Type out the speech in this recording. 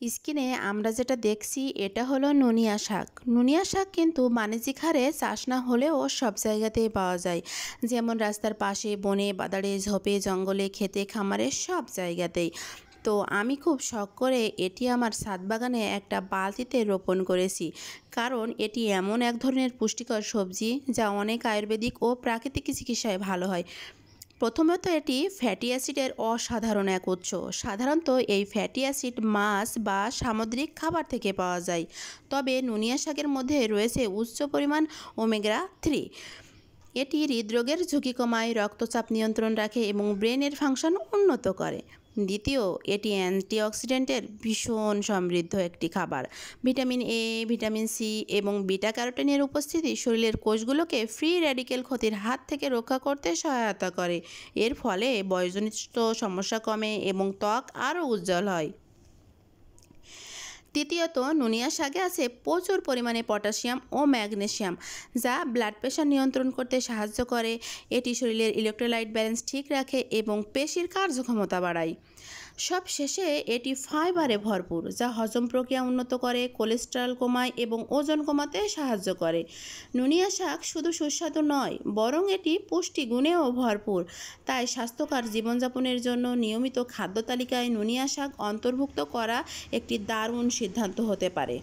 স্ক্রিনে আমরা যেটা দেখছি এটা হলো নুনিয়া শাক। নুনিয়া শাক কিন্তু বাণিজ্যিক হারে চাষ না হলেও সব জায়গাতেই পাওয়া যায়, যেমন রাস্তার পাশে, বনে, বাদারে, ঝোপে, জঙ্গলে, খেতে, খামারে, সব জায়গাতেই। তো আমি খুব শখ করে এটি আমার ছাদ বাগানে একটা বালতিতে রোপণ করেছি, কারণ এটি এমন এক ধরনের পুষ্টিকর সবজি যা অনেক আয়ুর্বেদিক ও প্রাকৃতিক চিকিৎসায় ভালো হয়। প্রথমত এটি ফ্যাটি অ্যাসিডের অসাধারণ এক উৎস। সাধারণত এই ফ্যাটি অ্যাসিড মাছ বা সামুদ্রিক খাবার থেকে পাওয়া যায়, তবে নুনিয়া শাকের মধ্যে রয়েছে উচ্চ পরিমাণ ওমেগা 3। এটি হৃদরোগের ঝুঁকি কমায়, রক্তচাপ নিয়ন্ত্রণ রাখে এবং ব্রেনের ফাংশন উন্নত করে। দ্বিতীয়, এটি অ্যান্টিঅক্সিডেন্টের ভীষণ সমৃদ্ধ একটি খাবার। ভিটামিন এ, ভিটামিন সি এবং বিটা ক্যারোটিনের উপস্থিতি শরীরের কোষগুলোকে ফ্রি র্যাডিক্যাল ক্ষতির হাত থেকে রক্ষা করতে সহায়তা করে। এর ফলে বয়সজনিত সমস্যা কমে এবং ত্বক আরও উজ্জ্বল হয়। তৃতীয়ত, নুনিয়া শাকে আছে প্রচুর পরিমাণে পটাশিয়াম ও ম্যাগনেসিয়াম, যা ব্লাড প্রেশার নিয়ন্ত্রণ করতে সাহায্য করে। এটি শরীরের ইলেকট্রোলাইট ব্যালেন্স ঠিক রাখে এবং পেশির কার্যক্ষমতা বাড়ায়। সবশেষে এটি ফাইবারে ভরপুর, যা হজম প্রক্রিয়া উন্নত করে, কোলেস্টেরল কমায় এবং ওজন কমাতে সাহায্য করে। নুনিয়া শাক শুধু সুস্বাদু নয়, বরং এটি পুষ্টিগুণেও ভরপুর। তাই স্বাস্থ্যকর জীবনযাপনের জন্য নিয়মিত খাদ্য তালিকায় নুনিয়া শাক অন্তর্ভুক্ত করা একটি দারুণ সিদ্ধান্ত হতে পারে।